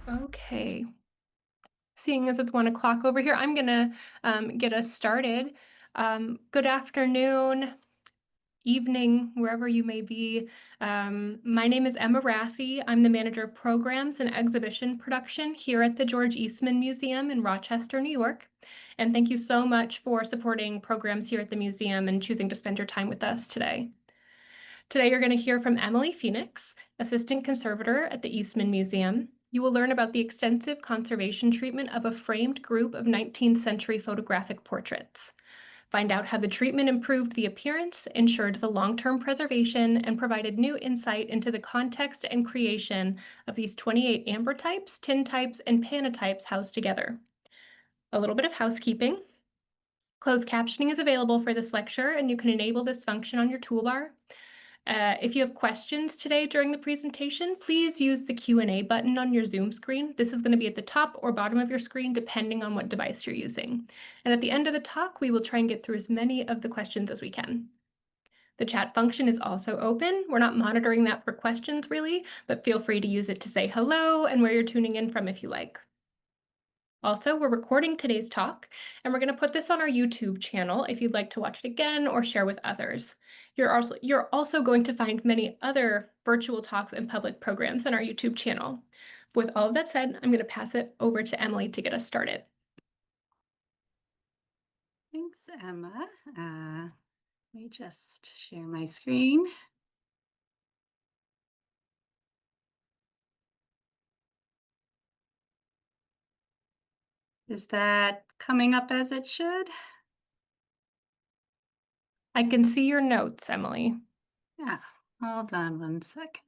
Okay. Seeing as it's 1 o'clock over here, I'm gonna get us started. Good afternoon, evening, wherever you may be. My name is Emma Rathie. I'm the manager of programs and exhibition production here at the George Eastman Museum in Rochester, New York. And thank you so much for supporting programs here at the museum and choosing to spend your time with us today. Today, you're going to hear from Emily Phoenix, Assistant Conservator at the Eastman Museum. You will learn about the extensive conservation treatment of a framed group of 19th century photographic portraits. Find out how the treatment improved the appearance, ensured the long-term preservation, and provided new insight into the context and creation of these 28 ambrotypes, tintypes, and panatypes housed together. A little bit of housekeeping. Closed captioning is available for this lecture, and you can enable this function on your toolbar. If you have questions today during the presentation, please use the Q&A button on your Zoom screen. This is going to be at the top or bottom of your screen, depending on what device you're using. And at the end of the talk, we will try and get through as many of the questions as we can. The chat function is also open. We're not monitoring that for questions, really, but feel free to use it to say hello and where you're tuning in from if you like. Also, we're recording today's talk, and we're going to put this on our YouTube channel if you'd like to watch it again or share with others. You're also going to find many other virtual talks and public programs on our YouTube channel. With all of that said, I'm going to pass it over to Emily to get us started. Thanks, Emma. Let me just share my screen. Is that coming up as it should? I can see your notes, Emily. Yeah, hold on one second.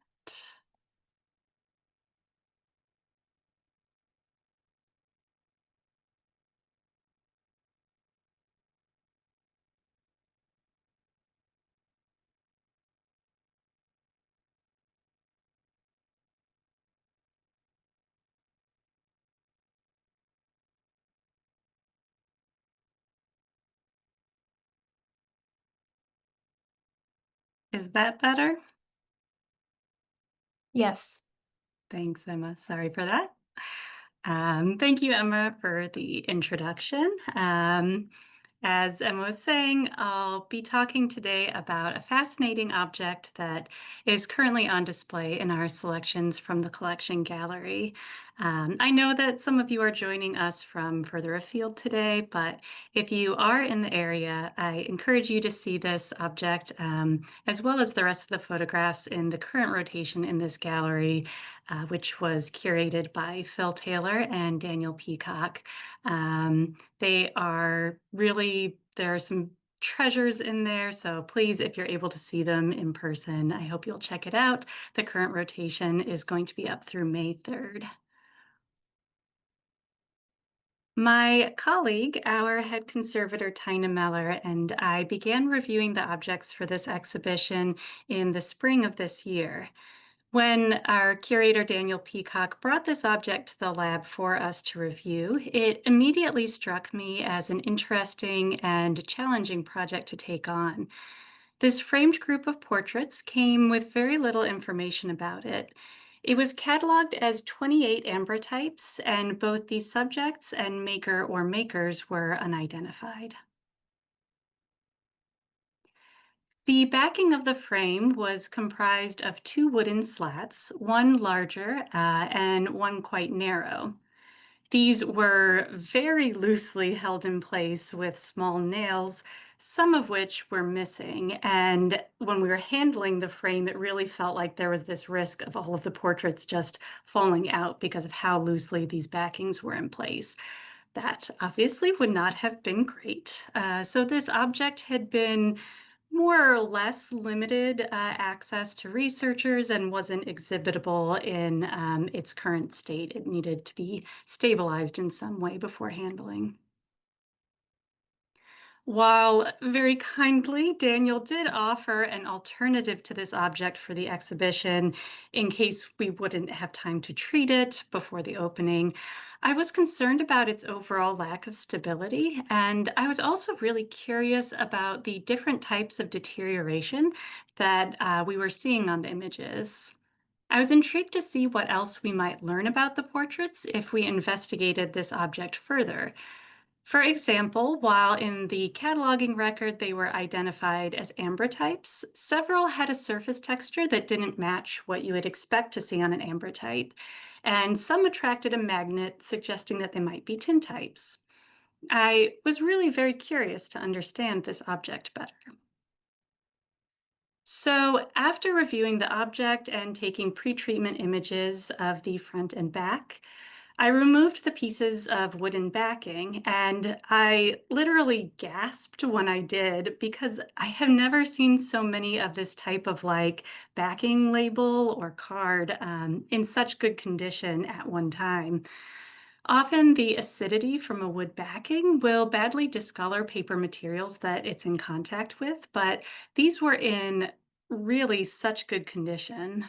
Is that better? Yes. Thanks, Emma. Sorry for that. Thank you, Emma, for the introduction. As Emma was saying, I'll be talking today about a fascinating object that is currently on display in our selections from the collection gallery. I know that some of you are joining us from further afield today, but if you are in the area, I encourage you to see this object as well as the rest of the photographs in the current rotation in this gallery, which was curated by Phil Taylor and Daniel Peacock. They are really, there are some treasures in there. So please, if you're able to see them in person, I hope you'll check it out. The current rotation is going to be up through May 3rd. My colleague, our head conservator, Tina Meller, and I began reviewing the objects for this exhibition in the spring of this year. When our curator, Daniel Peacock, brought this object to the lab for us to review, it immediately struck me as an interesting and challenging project to take on. This framed group of portraits came with very little information about it. It was cataloged as 28 ambrotypes, and both the subjects and maker or makers were unidentified. The backing of the frame was comprised of two wooden slats, one larger and one quite narrow. These were very loosely held in place with small nails, some of which were missing. And when we were handling the frame, it really felt like there was this risk of all of the portraits just falling out because of how loosely these backings were in place. That obviously would not have been great. So this object had been more or less limited access to researchers and wasn't exhibitable in its current state. It needed to be stabilized in some way before handling. While very kindly, Daniel did offer an alternative to this object for the exhibition in case we wouldn't have time to treat it before the opening. I was concerned about its overall lack of stability, and I was also really curious about the different types of deterioration that we were seeing on the images. I was intrigued to see what else we might learn about the portraits if we investigated this object further. For example, while in the cataloging record they were identified as ambrotypes, several had a surface texture that didn't match what you would expect to see on an ambrotype, and some attracted a magnet suggesting that they might be tintypes. I was really very curious to understand this object better. So, after reviewing the object and taking pre-treatment images of the front and back, I removed the pieces of wooden backing and I literally gasped when I did because I have never seen so many of this type of backing label or card in such good condition at one time. Often, the acidity from a wood backing will badly discolor paper materials that it's in contact with, but these were in really such good condition.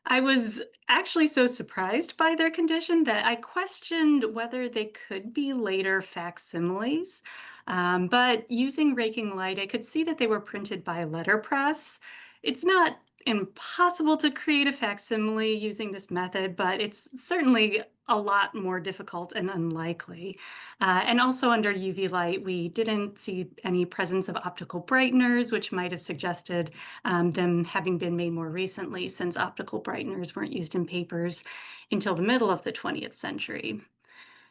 I was actually so surprised by their condition that I questioned whether they could be later facsimiles. But using raking light, I could see that they were printed by letterpress. It's not impossible to create a facsimile using this method, but it's certainly a lot more difficult and unlikely. And also under UV light, we didn't see any presence of optical brighteners, which might have suggested them having been made more recently, since optical brighteners weren't used in papers until the middle of the 20th century.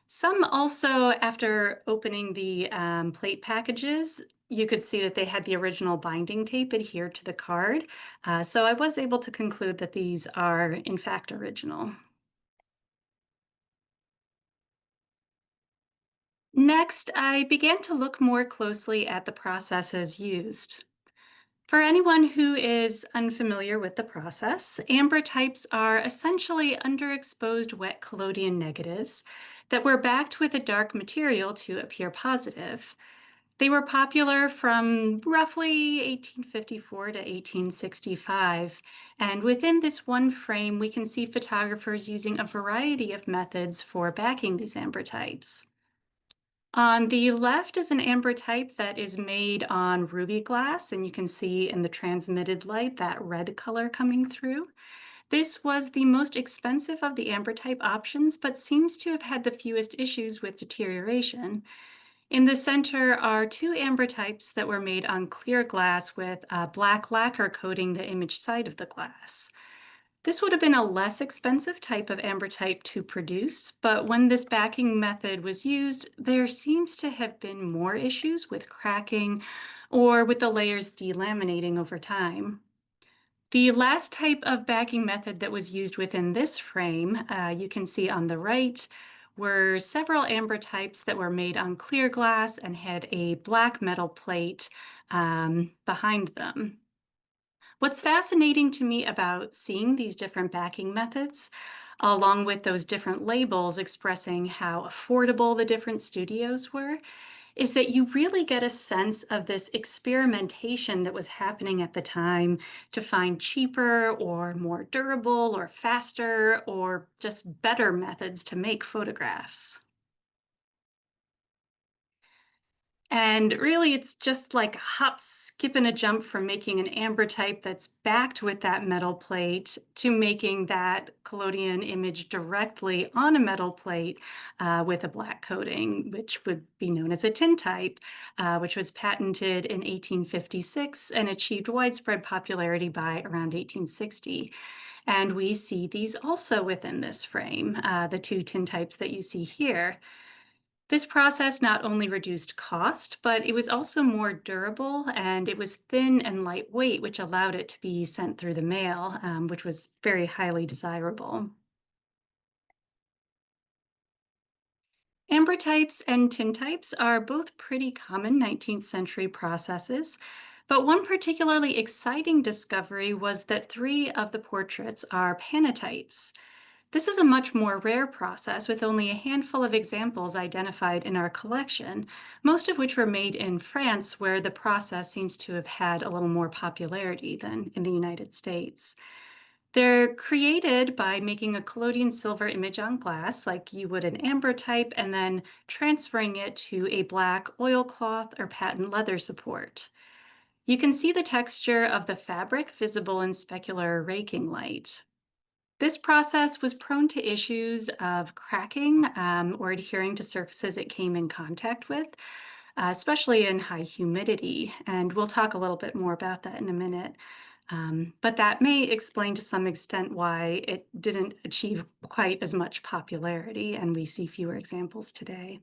Some also, after opening the plate packages, you could see that they had the original binding tape adhered to the card. So I was able to conclude that these are, in fact, original. Next, I began to look more closely at the processes used. For anyone who is unfamiliar with the process, ambrotypes are essentially underexposed wet collodion negatives that were backed with a dark material to appear positive. They were popular from roughly 1854 to 1865, and within this one frame, we can see photographers using a variety of methods for backing these ambrotypes. On the left is an ambrotype that is made on ruby glass, and you can see in the transmitted light that red color coming through. This was the most expensive of the ambrotype options, but seems to have had the fewest issues with deterioration. In the center are two ambrotypes that were made on clear glass with a black lacquer coating the image side of the glass. This would have been a less expensive type of ambrotype to produce, but when this backing method was used, there seems to have been more issues with cracking or with the layers delaminating over time. The last type of backing method that was used within this frame, you can see on the right, were several ambrotypes that were made on clear glass and had a black metal plate behind them. What's fascinating to me about seeing these different backing methods, along with those different labels expressing how affordable the different studios were, is that you really get a sense of this experimentation that was happening at the time to find cheaper or more durable or faster or just better methods to make photographs. And really, it's just like a hop, skip, and a jump from making an ambrotype that's backed with that metal plate to making that collodion image directly on a metal plate with a black coating, which would be known as a tintype, which was patented in 1856 and achieved widespread popularity by around 1860. And we see these also within this frame, the two tintypes that you see here. This process not only reduced cost, but it was also more durable and it was thin and lightweight, which allowed it to be sent through the mail, which was very highly desirable. Ambrotypes and tintypes are both pretty common 19th century processes, but one particularly exciting discovery was that three of the portraits are panatypes. This is a much more rare process with only a handful of examples identified in our collection, most of which were made in France, where the process seems to have had a little more popularity than in the United States. They're created by making a collodion silver image on glass, like you would an ambrotype, and then transferring it to a black oilcloth or patent leather support. You can see the texture of the fabric visible in specular raking light. This process was prone to issues of cracking or adhering to surfaces it came in contact with, especially in high humidity. And we'll talk a little bit more about that in a minute. But that may explain to some extent why it didn't achieve quite as much popularity, and we see fewer examples today.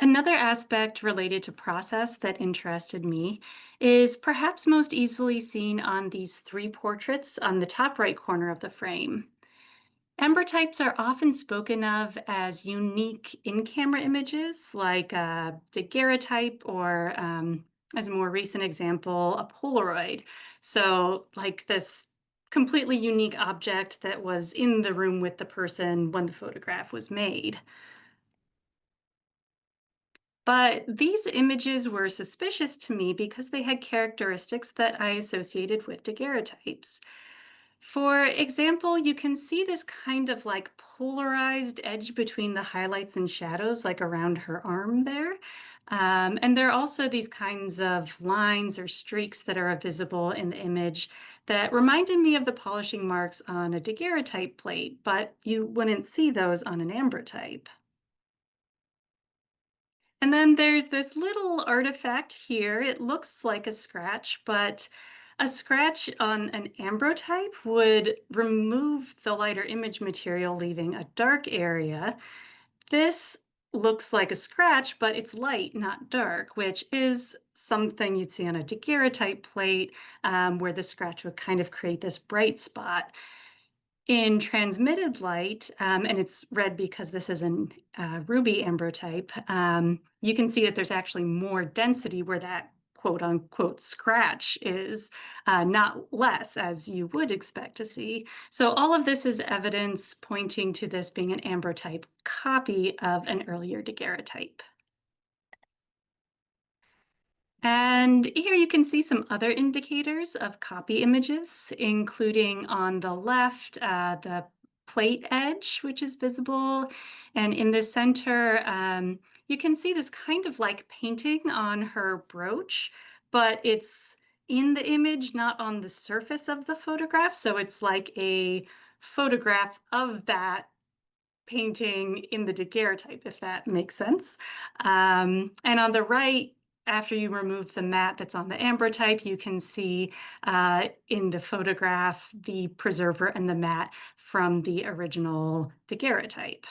Another aspect related to process that interested me is perhaps most easily seen on these three portraits on the top right corner of the frame. Ambrotypes are often spoken of as unique in-camera images, like a daguerreotype or, as a more recent example, a Polaroid. So, like this completely unique object that was in the room with the person when the photograph was made. But these images were suspicious to me because they had characteristics that I associated with daguerreotypes. For example, you can see this kind of like polarized edge between the highlights and shadows, like around her arm there. And there are also these kinds of lines or streaks that are visible in the image that reminded me of the polishing marks on a daguerreotype plate, but you wouldn't see those on an ambrotype. And then there's this little artifact here. It looks like a scratch, but a scratch on an ambrotype would remove the lighter image material, leaving a dark area. This looks like a scratch, but it's light, not dark, which is something you'd see on a daguerreotype plate, where the scratch would kind of create this bright spot. In transmitted light, and it's red because this is an ruby ambrotype, you can see that there's actually more density where that quote unquote scratch is, not less, as you would expect to see. So all of this is evidence pointing to this being an ambrotype copy of an earlier daguerreotype. And here you can see some other indicators of copy images, including on the left, the plate edge, which is visible. And in the center, you can see this kind of like painting on her brooch, but it's in the image, not on the surface of the photograph. So it's like a photograph of that painting in the daguerreotype, if that makes sense. And on the right, after you remove the mat that's on the ambrotype, you can see in the photograph the preserver and the mat from the original daguerreotype.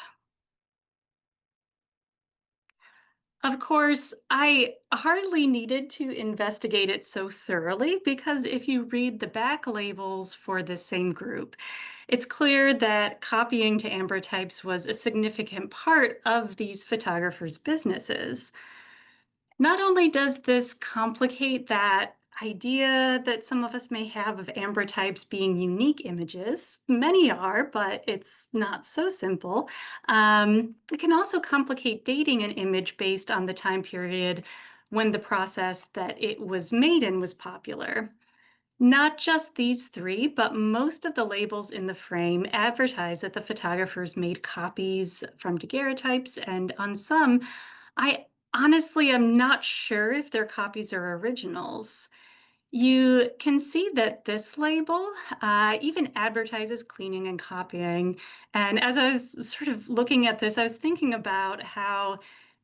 Of course, I hardly needed to investigate it so thoroughly because if you read the back labels for the same group, it's clear that copying to ambrotypes was a significant part of these photographers' businesses. Not only does this complicate that idea that some of us may have of ambrotypes being unique images, many are, but it's not so simple. It can also complicate dating an image based on the time period when the process that it was made in was popular. Not just these three, but most of the labels in the frame advertise that the photographers made copies from daguerreotypes, and on some, I honestly am not sure if their copies are originals. You can see that this label even advertises cleaning and copying. And as I was sort of looking at this, I was thinking about how,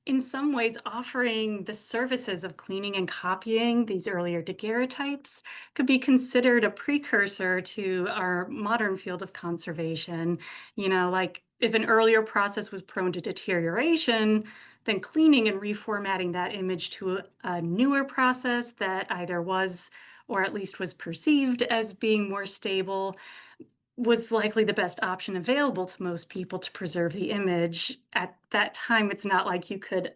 in some ways, offering the services of cleaning and copying these earlier daguerreotypes could be considered a precursor to our modern field of conservation. You know, like if an earlier process was prone to deterioration, then cleaning and reformatting that image to a newer process that either was or at least was perceived as being more stable was likely the best option available to most people to preserve the image. At that time, it's not like you could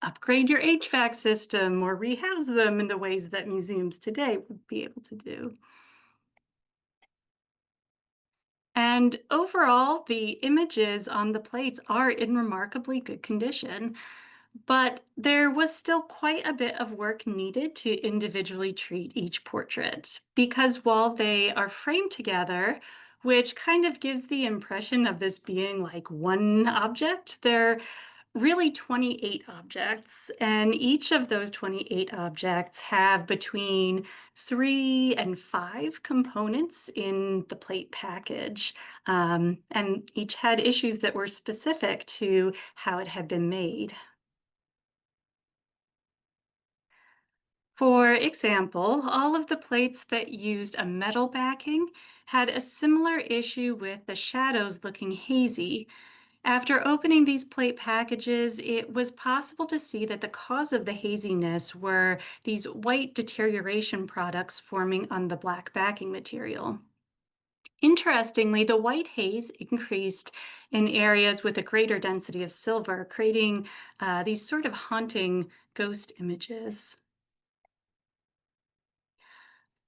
upgrade your HVAC system or rehouse them in the ways that museums today would be able to do. And overall, the images on the plates are in remarkably good condition. But there was still quite a bit of work needed to individually treat each portrait, because while they are framed together, which kind of gives the impression of this being like one object, they're Really 28 objects, and each of those 28 objects have between 3 and 5 components in the plate package, and each had issues that were specific to how it had been made. For example, all of the plates that used a metal backing had a similar issue with the shadows looking hazy. After opening these plate packages, it was possible to see that the cause of the haziness were these white deterioration products forming on the black backing material. Interestingly, the white haze increased in areas with a greater density of silver, creating these sort of haunting ghost images.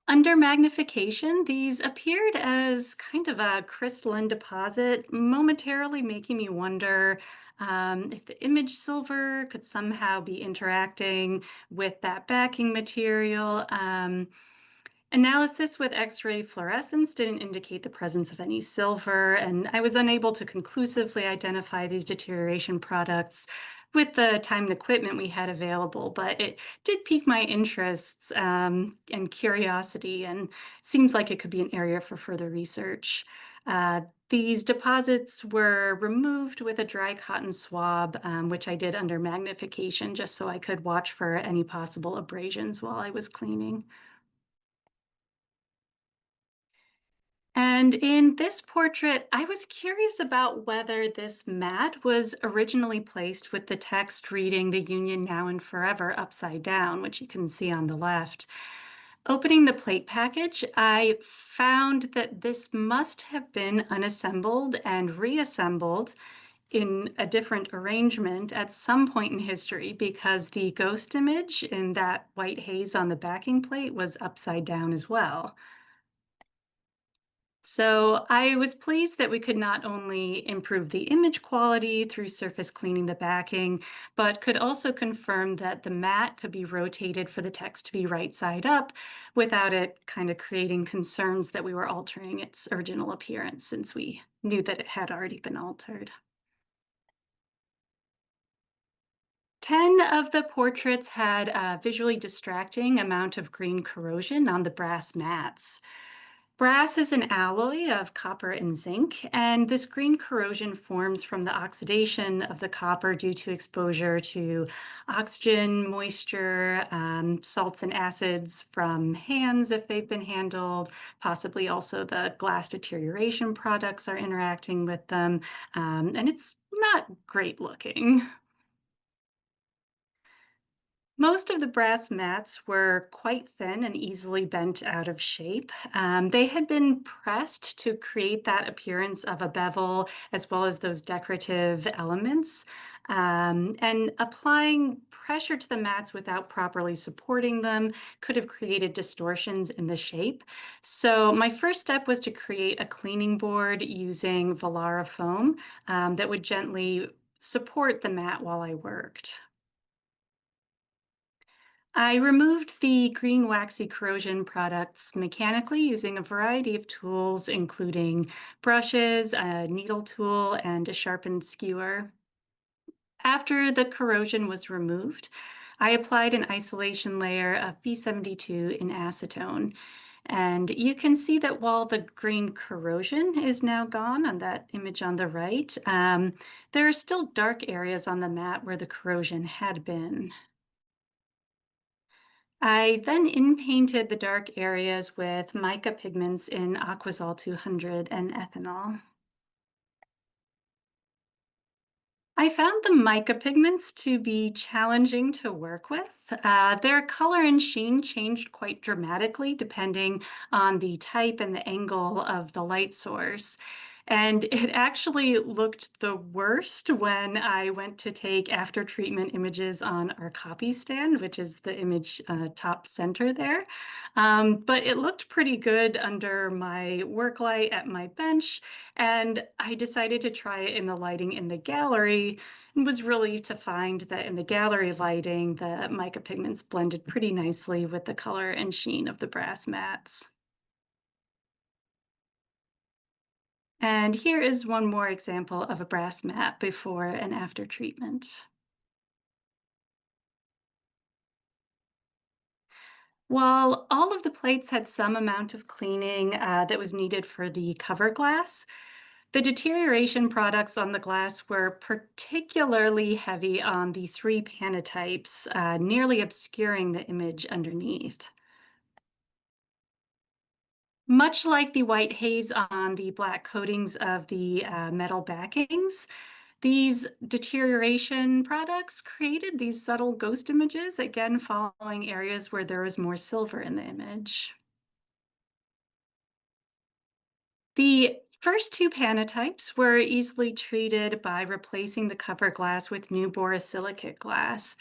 Under magnification, these appeared as kind of a crystalline deposit, momentarily making me wonder if the image silver could somehow be interacting with that backing material. Analysis with X-ray fluorescence didn't indicate the presence of any silver, and I was unable to conclusively identify these deterioration products with the time and equipment we had available, but it did pique my interests and curiosity, and seems like it could be an area for further research. These deposits were removed with a dry cotton swab, which I did under magnification just so I could watch for any possible abrasions while I was cleaning. And in this portrait, I was curious about whether this mat was originally placed with the text reading "The Union Now and Forever" upside down, which you can see on the left. Opening the plate package, I found that this must have been unassembled and reassembled in a different arrangement at some point in history because the ghost image in that white haze on the backing plate was upside down as well. So I was pleased that we could not only improve the image quality through surface cleaning the backing, but could also confirm that the mat could be rotated for the text to be right side up without it kind of creating concerns that we were altering its original appearance since we knew that it had already been altered. 10 of the portraits had a visually distracting amount of green corrosion on the brass mats. Brass is an alloy of copper and zinc, and this green corrosion forms from the oxidation of the copper due to exposure to oxygen, moisture, salts and acids from hands if they've been handled. Possibly also the glass deterioration products are interacting with them, and it's not great looking. Most of the brass mats were quite thin and easily bent out of shape. They had been pressed to create that appearance of a bevel as well as those decorative elements. And applying pressure to the mats without properly supporting them could have created distortions in the shape. So my first step was to create a cleaning board using Volara foam that would gently support the mat while I worked. I removed the green waxy corrosion products mechanically using a variety of tools, including brushes, a needle tool, and a sharpened skewer. After the corrosion was removed, I applied an isolation layer of B72 in acetone. And you can see that while the green corrosion is now gone on that image on the right, there are still dark areas on the mat where the corrosion had been. I then in-painted the dark areas with mica pigments in Aquazol 200 and ethanol. I found the mica pigments to be challenging to work with. Their color and sheen changed quite dramatically depending on the type and the angle of the light source. And it actually looked the worst when I went to take after treatment images on our copy stand, which is the image top center there. But it looked pretty good under my work light at my bench, and I decided to try it in the lighting in the gallery and was relieved to find that in the gallery lighting, the mica pigments blended pretty nicely with the color and sheen of the brass mats. And here is one more example of a brass mat before and after treatment. While all of the plates had some amount of cleaning that was needed for the cover glass, the deterioration products on the glass were particularly heavy on the three panatypes, nearly obscuring the image underneath. Much like the white haze on the black coatings of the metal backings, these deterioration products created these subtle ghost images, again following areas where there was more silver in the image. The first two panatypes were easily treated by replacing the cover glass with new borosilicate glass.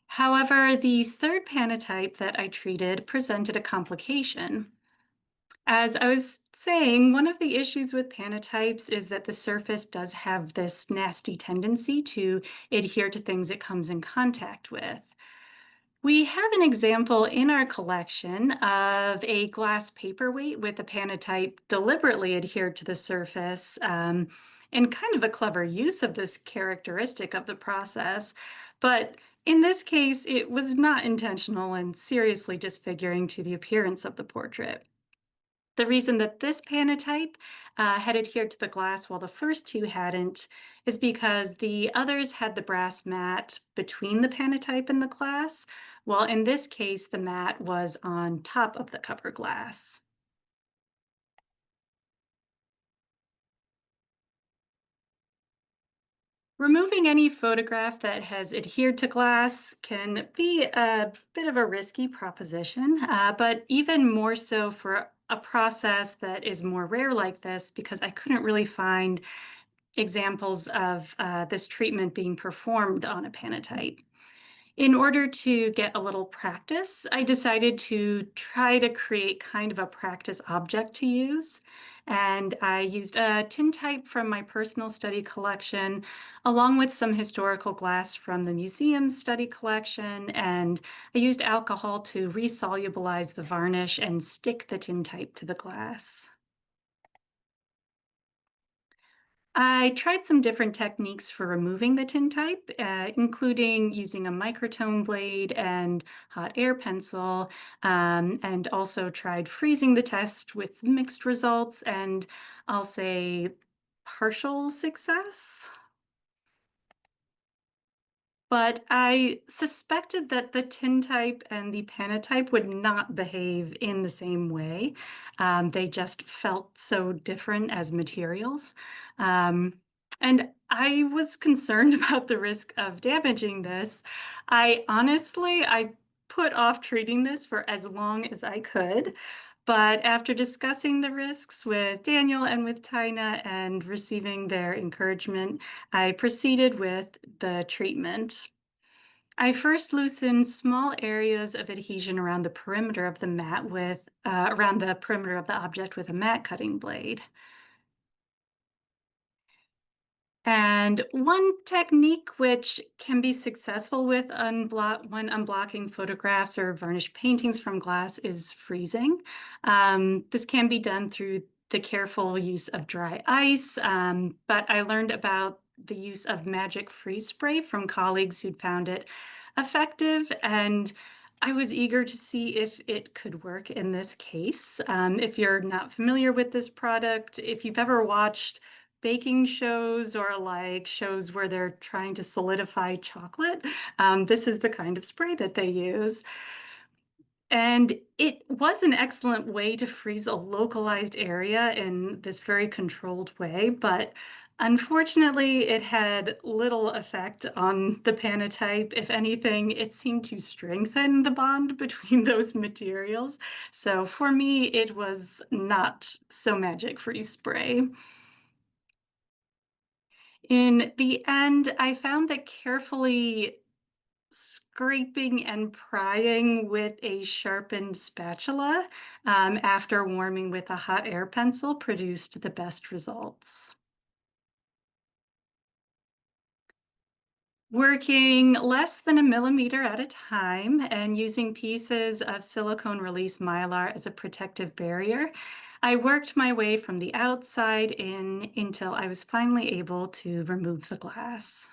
However, the third panatype that I treated presented a complication. As I was saying, one of the issues with panatypes is that the surface does have this nasty tendency to adhere to things it comes in contact with. We have an example in our collection of a glass paperweight with a panatype deliberately adhered to the surface, and kind of a clever use of this characteristic of the process. But in this case, it was not intentional and seriously disfiguring to the appearance of the portrait. The reason that this panotype had adhered to the glass while the first two hadn't is because the others had the brass mat between the panotype and the glass, while in this case, the mat was on top of the cover glass. Removing any photograph that has adhered to glass can be a bit of a risky proposition, but even more so for a process that is more rare like this because I couldn't really find examples of this treatment being performed on a panotype. In order to get a little practice, I decided to try to create kind of a practice object to use. And I used a tintype from my personal study collection, along with some historical glass from the museum study collection. And I used alcohol to resolubilize the varnish and stick the tintype to the glass. I tried some different techniques for removing the tintype, including using a microtome blade and hot air pencil, and also tried freezing the test with mixed results and I'll say partial success. But I suspected that the tintype and the panatype would not behave in the same way. They just felt so different as materials. And I was concerned about the risk of damaging this. I put off treating this for as long as I could. But after discussing the risks with Daniel and with Tina and receiving their encouragement, I proceeded with the treatment. I first loosened small areas of adhesion around the perimeter of the mat with, around the perimeter of the object with a mat cutting blade. And one technique which can be successful with when unblocking photographs or varnished paintings from glass is freezing. This can be done through the careful use of dry ice, but I learned about the use of magic freeze spray from colleagues who'd found it effective, and I was eager to see if it could work in this case. If you're not familiar with this product, if you've ever watched baking shows or like shows where they're trying to solidify chocolate. This is the kind of spray that they use. And it was an excellent way to freeze a localized area in this very controlled way, but unfortunately, it had little effect on the panotype. If anything, it seemed to strengthen the bond between those materials. So for me, it was not so magic-free spray. In the end, I found that carefully scraping and prying with a sharpened spatula after warming with a hot air pencil produced the best results. Working less than a millimeter at a time and using pieces of silicone release mylar as a protective barrier, I worked my way from the outside in until I was finally able to remove the glass.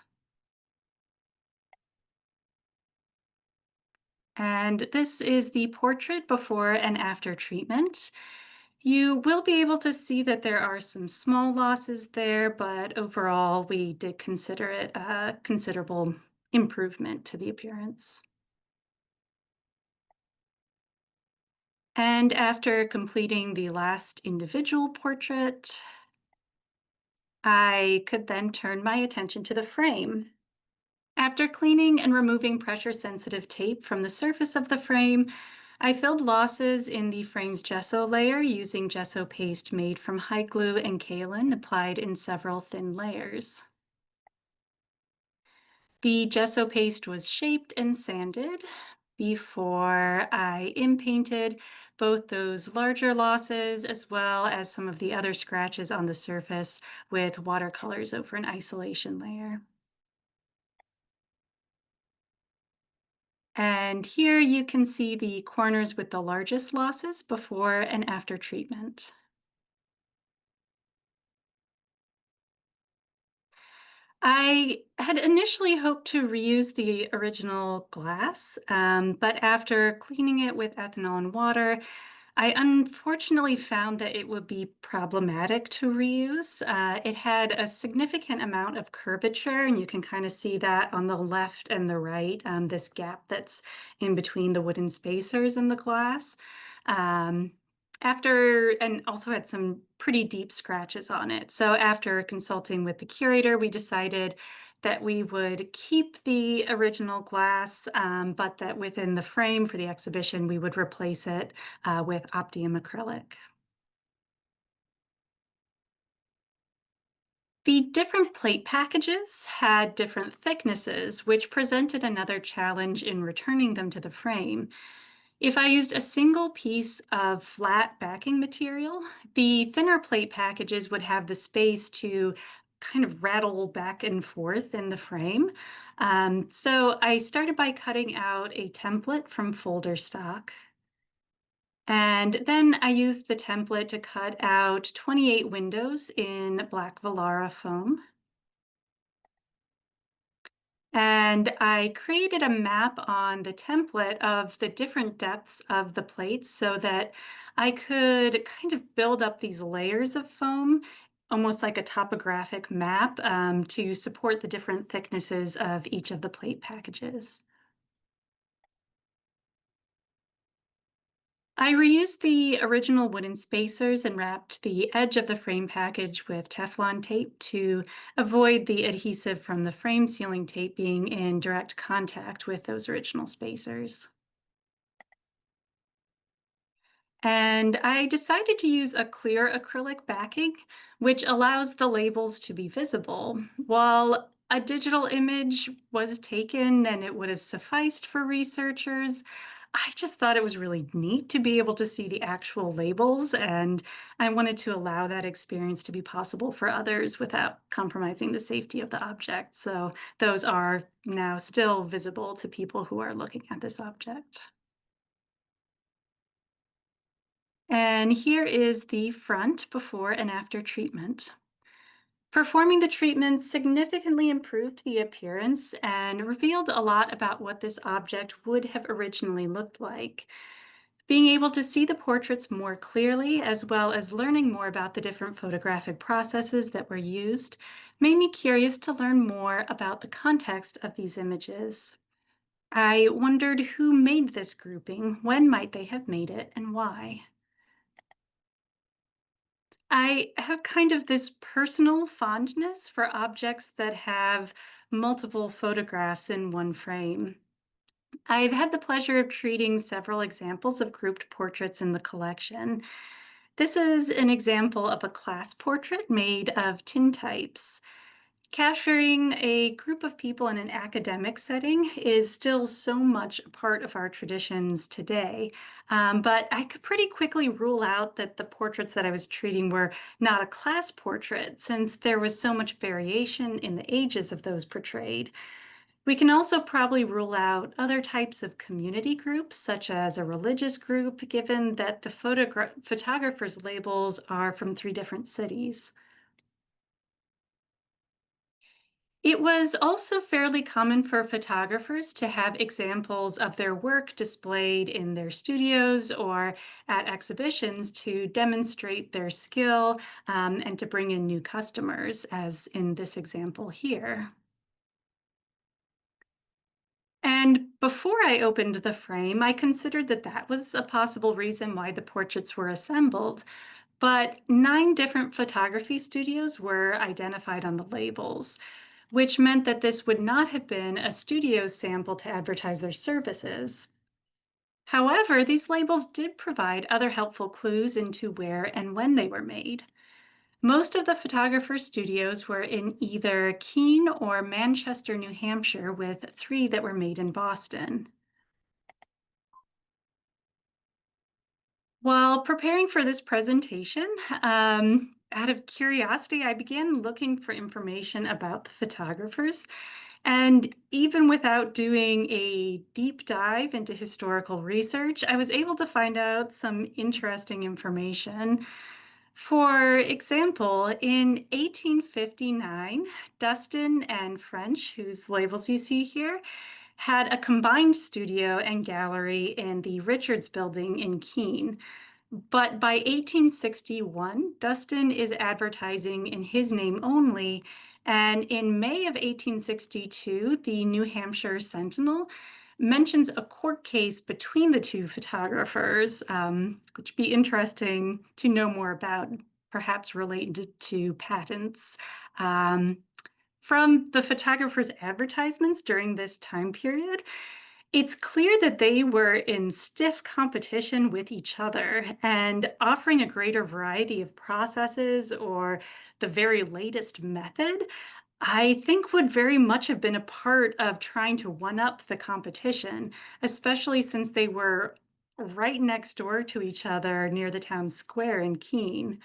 And this is the portrait before and after treatment. You will be able to see that there are some small losses there, but overall, we did consider it a considerable improvement to the appearance. And after completing the last individual portrait, I could then turn my attention to the frame. After cleaning and removing pressure-sensitive tape from the surface of the frame, I filled losses in the frame's gesso layer using gesso paste made from hide glue and kaolin applied in several thin layers. The gesso paste was shaped and sanded before I inpainted both those larger losses as well as some of the other scratches on the surface with watercolors over an isolation layer. And here you can see the corners with the largest losses before and after treatment. I had initially hoped to reuse the original glass, but after cleaning it with ethanol and water, I unfortunately found that it would be problematic to reuse. It had a significant amount of curvature, and you can kind of see that on the left and the right, this gap that's in between the wooden spacers in the glass. Um, and also had some pretty deep scratches on it. So after consulting with the curator, we decided that we would keep the original glass, but that within the frame for the exhibition, we would replace it with Optium acrylic. The different plate packages had different thicknesses, which presented another challenge in returning them to the frame. If I used a single piece of flat backing material, the thinner plate packages would have the space to kind of rattle back and forth in the frame. So I started by cutting out a template from folder stock. And then I used the template to cut out 28 windows in black Velara foam. And I created a map on the template of the different depths of the plates so that I could kind of build up these layers of foam, almost like a topographic map, to support the different thicknesses of each of the plate packages. I reused the original wooden spacers and wrapped the edge of the frame package with Teflon tape to avoid the adhesive from the frame sealing tape being in direct contact with those original spacers. And I decided to use a clear acrylic backing, which allows the labels to be visible. While a digital image was taken and it would have sufficed for researchers, I just thought it was really neat to be able to see the actual labels, and I wanted to allow that experience to be possible for others without compromising the safety of the object. So those are now still visible to people who are looking at this object. And here is the front before and after treatment. Performing the treatment significantly improved the appearance and revealed a lot about what this object would have originally looked like. Being able to see the portraits more clearly, as well as learning more about the different photographic processes that were used, made me curious to learn more about the context of these images. I wondered who made this grouping, when might they have made it, and why. I have kind of this personal fondness for objects that have multiple photographs in one frame. I've had the pleasure of treating several examples of grouped portraits in the collection. This is an example of a class portrait made of tintypes. Capturing a group of people in an academic setting is still so much a part of our traditions today. But I could pretty quickly rule out that the portraits that I was treating were not a class portrait, since there was so much variation in the ages of those portrayed. We can also probably rule out other types of community groups, such as a religious group, given that the photographer's labels are from three different cities. It was also fairly common for photographers to have examples of their work displayed in their studios or at exhibitions to demonstrate their skill and to bring in new customers, as in this example here. And before I opened the frame, I considered that that was a possible reason why the portraits were assembled. But 9 different photography studios were identified on the labels, which meant that this would not have been a studio sample to advertise their services. However, these labels did provide other helpful clues into where and when they were made. Most of the photographers' studios were in either Keene or Manchester, New Hampshire, with 3 that were made in Boston. While preparing for this presentation, out of curiosity, I began looking for information about the photographers. And even without doing a deep dive into historical research, I was able to find out some interesting information. For example, in 1859, Dustin and French, whose labels you see here, had a combined studio and gallery in the Richards Building in Keene. But by 1861, Dustin is advertising in his name only. And in May of 1862, the New Hampshire Sentinel mentions a court case between the two photographers, which would be interesting to know more about, perhaps related to patents. Um, from the photographers' advertisements during this time period, it's clear that they were in stiff competition with each other and offering a greater variety of processes or the very latest method, I think would very much have been a part of trying to one up the competition, especially since they were right next door to each other near the town square in Keene.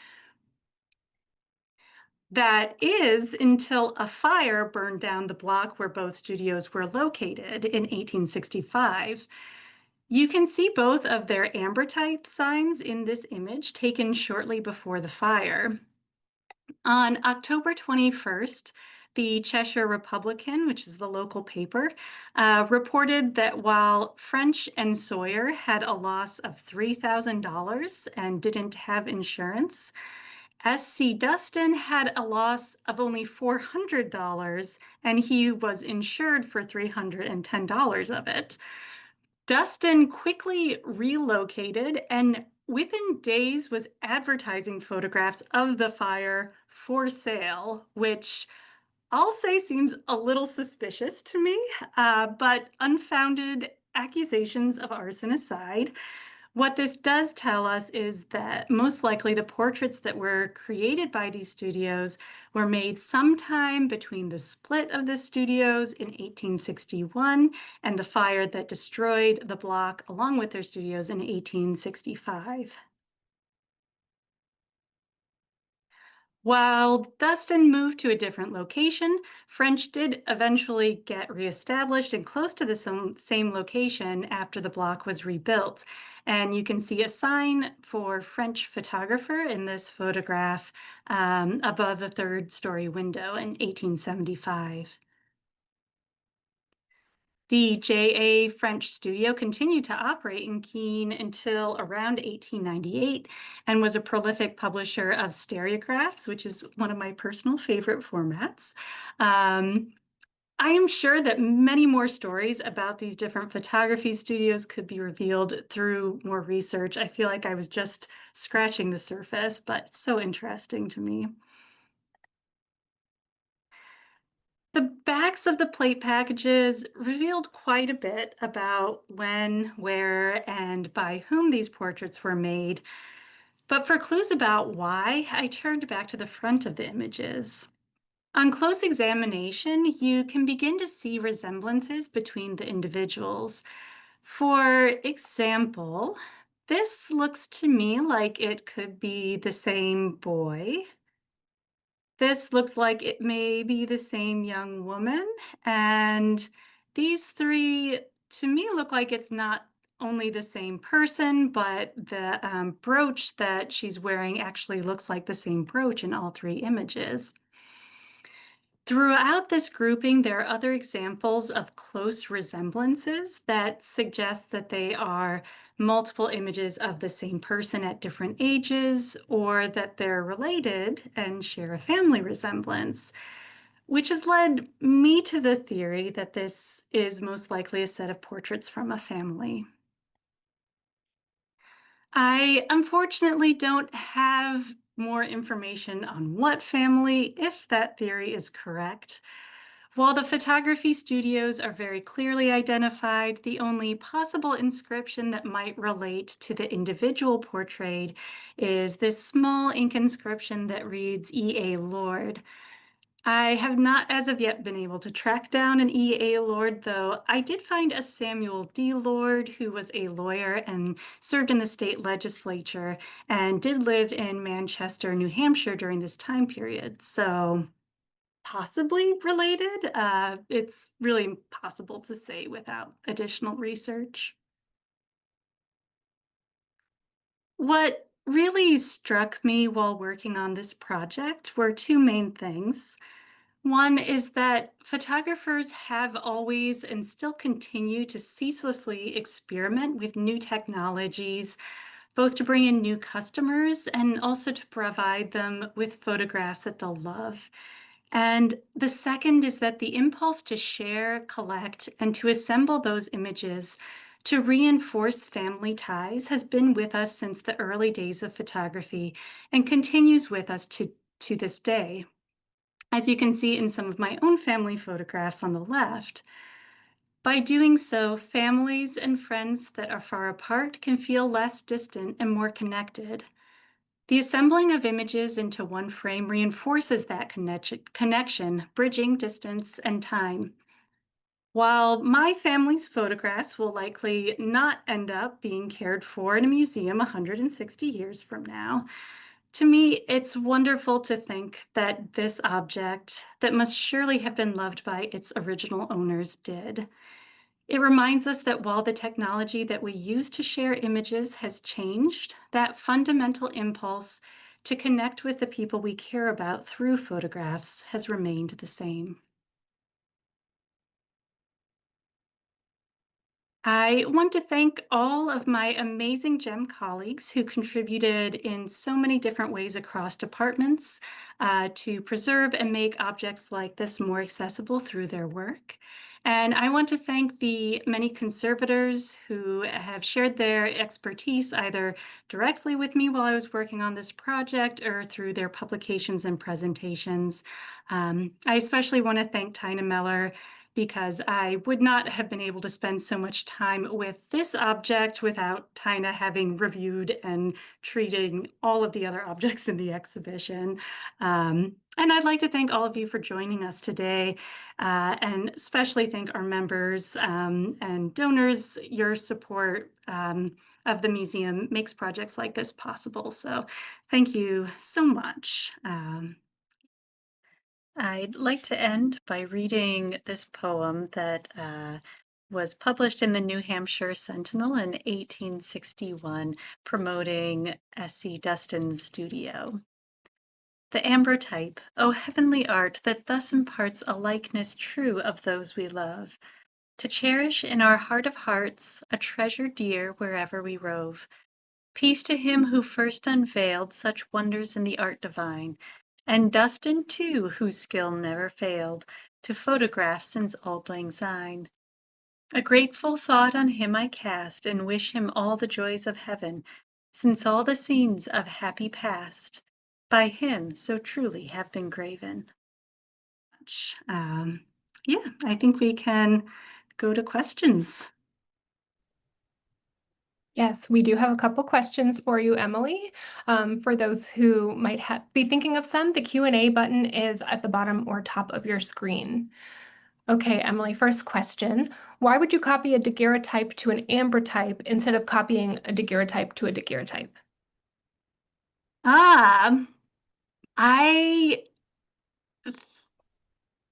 That is until a fire burned down the block where both studios were located in 1865. You can see both of their ambrotype signs in this image taken shortly before the fire. On October 21st, the Cheshire Republican, which is the local paper, reported that while French and Sawyer had a loss of $3,000 and didn't have insurance, S.C. Dustin had a loss of only $400 and he was insured for $310 of it. Dustin quickly relocated and within days was advertising photographs of the fire for sale, which I'll say seems a little suspicious to me, but unfounded accusations of arson aside, what this does tell us is that most likely the portraits that were created by these studios were made sometime between the split of the studios in 1861 and the fire that destroyed the block along with their studios in 1865. While Dustin moved to a different location, French did eventually get reestablished and close to the same location after the block was rebuilt. And you can see a sign for French photographer in this photograph above the third-story window in 1875. The J.A. French studio continued to operate in Keene until around 1898 and was a prolific publisher of stereographs, which is one of my personal favorite formats. I am sure that many more stories about these different photography studios could be revealed through more research. I feel like I was just scratching the surface, but it's so interesting to me. The backs of the plate packages revealed quite a bit about when, where, and by whom these portraits were made. But for clues about why, I turned back to the front of the images. On close examination, you can begin to see resemblances between the individuals. For example, this looks to me like it could be the same boy. This looks like it may be the same young woman, and these three to me look like it's not only the same person, but the brooch that she's wearing actually looks like the same brooch in all three images. Throughout this grouping, there are other examples of close resemblances that suggest that they are multiple images of the same person at different ages, or that they're related and share a family resemblance, which has led me to the theory that this is most likely a set of portraits from a family. I unfortunately don't have more information on what family, if that theory is correct. While the photography studios are very clearly identified, the only possible inscription that might relate to the individual portrayed is this small ink inscription that reads E.A. Lord. I have not as of yet been able to track down an E.A. Lord, though I did find a Samuel D. Lord, who was a lawyer and served in the state legislature and did live in Manchester, New Hampshire during this time period. So possibly related. It's really impossible to say without additional research. What really struck me while working on this project were two main things. One is that photographers have always and still continue to ceaselessly experiment with new technologies, both to bring in new customers and also to provide them with photographs that they'll love. And the second is that the impulse to share, collect, and to assemble those images to reinforce family ties has been with us since the early days of photography and continues with us to this day. As you can see in some of my own family photographs on the left, by doing so, families and friends that are far apart can feel less distant and more connected. The assembling of images into one frame reinforces that connection, bridging distance and time. While my family's photographs will likely not end up being cared for in a museum 160 years from now, to me, it's wonderful to think that this object, that must surely have been loved by its original owners, did. It reminds us that while the technology that we use to share images has changed, that fundamental impulse to connect with the people we care about through photographs has remained the same. I want to thank all of my amazing GEM colleagues who contributed in so many different ways across departments to preserve and make objects like this more accessible through their work. And I want to thank the many conservators who have shared their expertise either directly with me while I was working on this project or through their publications and presentations. I especially want to thank Tina Meller because I would not have been able to spend so much time with this object without Tina having reviewed and treating all of the other objects in the exhibition. And I'd like to thank all of you for joining us today, and especially thank our members and donors. Your support of the museum makes projects like this possible. So thank you so much. I'd like to end by reading this poem that was published in the New Hampshire Sentinel in 1861, promoting S.C. Dustin's studio. The ambrotype, O heavenly art that thus imparts a likeness true of those we love, to cherish in our heart of hearts a treasure dear wherever we rove. Peace to him who first unveiled such wonders in the art divine, and Dustin too, whose skill never failed to photograph since auld lang syne. A grateful thought on him I cast, and wish him all the joys of heaven, since all the scenes of happy past by him so truly have been graven. Um, yeah, I think we can go to questions. Yes, we do have a couple questions for you, Emily. For those who might be thinking of some, the Q&A button is at the bottom or top of your screen. Okay, Emily, first question. Why would you copy a daguerreotype to an ambrotype instead of copying a daguerreotype to a daguerreotype? Ah, I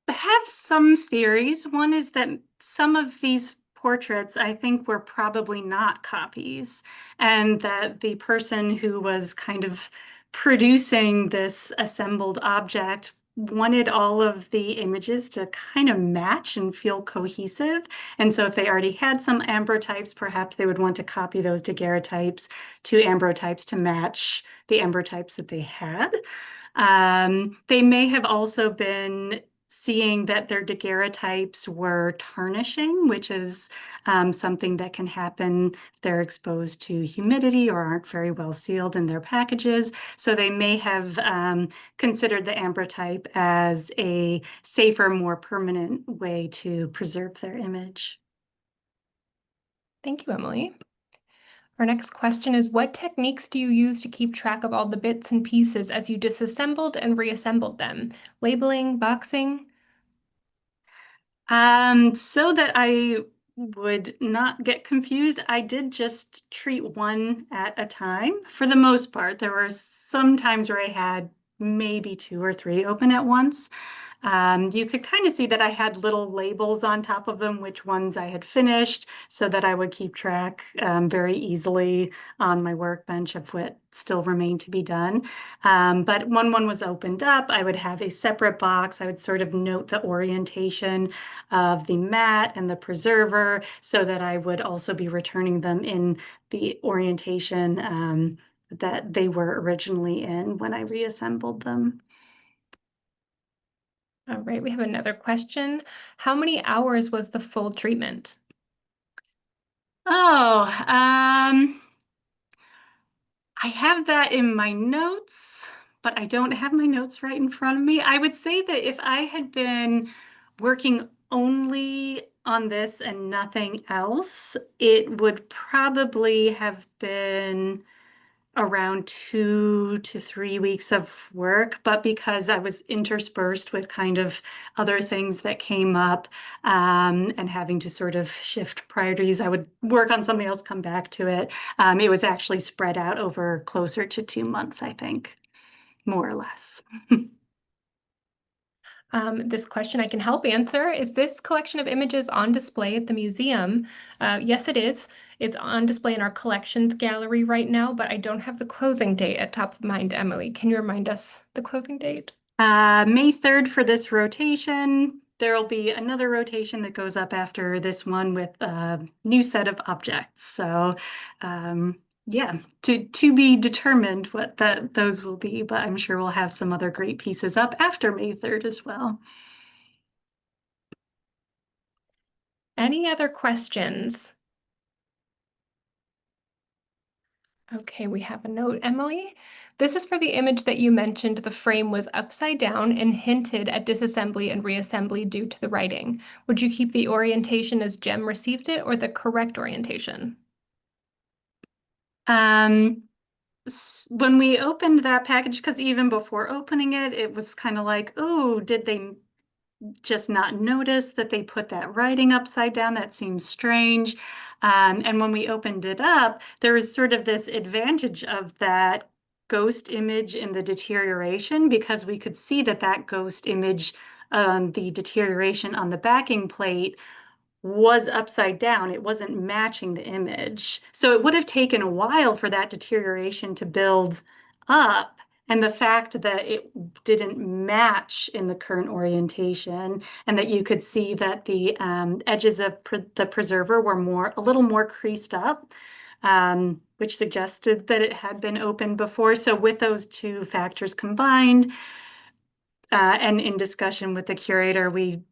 have some theories. One is that some of these portraits, I think, were probably not copies, and that the person who was kind of producing this assembled object wanted all of the images to kind of match and feel cohesive. And so if they already had some ambrotypes, perhaps they would want to copy those daguerreotypes to ambrotypes to match the ambrotypes that they had. They may have also been seeing that their daguerreotypes were tarnishing, which is something that can happen if they're exposed to humidity or aren't very well sealed in their packages. So they may have considered the ambrotype as a safer, more permanent way to preserve their image. Thank you, Emily. Our next question is, what techniques do you use to keep track of all the bits and pieces as you disassembled and reassembled them? Labeling, boxing? So that I would not get confused, I did just treat one at a time for the most part. There were some times where I had maybe two or three open at once. You could kind of see that I had little labels on top of them, which ones I had finished, so that I would keep track very easily on my workbench of what still remained to be done. But when one was opened up, I would have a separate box. I would sort of note the orientation of the mat and the preserver so that I would also be returning them in the orientation that they were originally in when I reassembled them. All right, we have another question. How many hours was the full treatment? Oh, I have that in my notes, but I don't have my notes right in front of me. I would say that if I had been working only on this and nothing else, it would probably have been around 2 to 3 weeks of work, but because I was interspersed with kind of other things that came up and having to sort of shift priorities, I would work on something else, come back to it. It was actually spread out over closer to 2 months, I think, more or less. This question I can help answer. Is this collection of images on display at the museum? Yes, it is. It's on display in our collections gallery right now, but I don't have the closing date at top of mind. Emily, can you remind us the closing date? May 3rd for this rotation. There will be another rotation that goes up after this one with a new set of objects. So yeah, to be determined what those will be, but I'm sure we'll have some other great pieces up after May 3rd as well. Any other questions? Okay, we have a note, Emily. This is for the image that you mentioned the frame was upside down and hinted at disassembly and reassembly due to the writing. Would you keep the orientation as Jem received it or the correct orientation? Um, when we opened that package, because even before opening it, it was kind of like, oh, did they just not notice that they put that writing upside down? That seems strange. And when we opened it up, there was sort of this advantage of that ghost image in the deterioration because we could see that that ghost image, the deterioration on the backing plate was upside down. It wasn't matching the image. So it would have taken a while for that deterioration to build up. And the fact that it didn't match in the current orientation, and that you could see that the edges of the preserver were a little more creased up, which suggested that it had been opened before. So with those two factors combined, and in discussion with the curator, we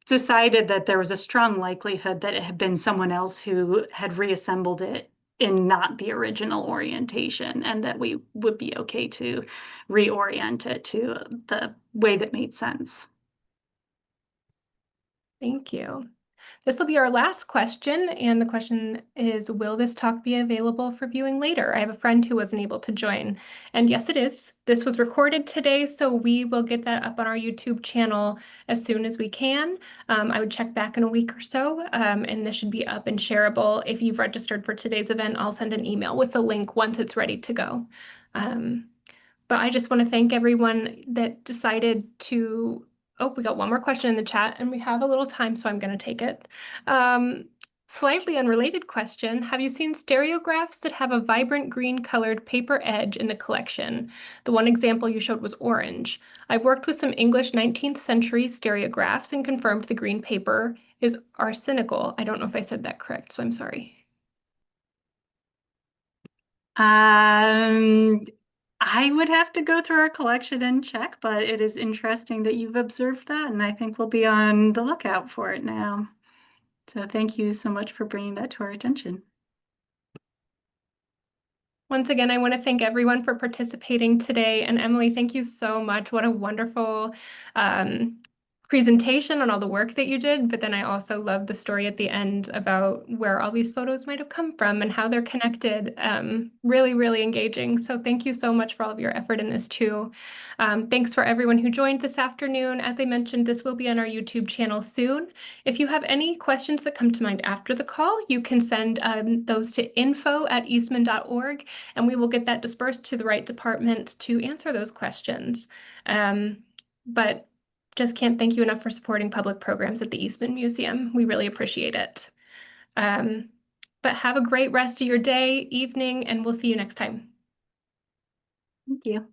decided that there was a strong likelihood that it had been someone else who had reassembled it in not the original orientation, and that we would be okay to reorient it to the way that made sense. Thank you. This will be our last question, and the question is, will this talk be available for viewing later? I have a friend who wasn't able to join, and yes, it is. This was recorded today, so we will get that up on our YouTube channel as soon as we can. I would check back in a week or so, and this should be up and shareable. If you've registered for today's event, I'll send an email with the link once it's ready to go. But I just want to thank everyone that decided to Oh, we got one more question in the chat, and we have a little time, so I'm going to take it. Um, Slightly unrelated question. Have you seen stereographs that have a vibrant green colored paper edge in the collection? The one example you showed was orange. I've worked with some English 19th century stereographs and confirmed the green paper is arsenical. I don't know if I said that correct, so I'm sorry. Um, I would have to go through our collection and check, but it is interesting that you've observed that, and I think we'll be on the lookout for it now. So thank you so much for bringing that to our attention. Once again, I want to thank everyone for participating today. And Emily, thank you so much. What a wonderful um, presentation on all the work that you did. But then I also love the story at the end about where all these photos might have come from and how they're connected. Really, really engaging. So thank you so much for all of your effort in this too. Thanks for everyone who joined this afternoon. As I mentioned, this will be on our YouTube channel soon. If you have any questions that come to mind after the call, you can send those to info@eastman.org, and we will get that dispersed to the right department to answer those questions. But just can't thank you enough for supporting public programs at the Eastman Museum. We really appreciate it. Um, but have a great rest of your day, evening, and we'll see you next time. Thank you.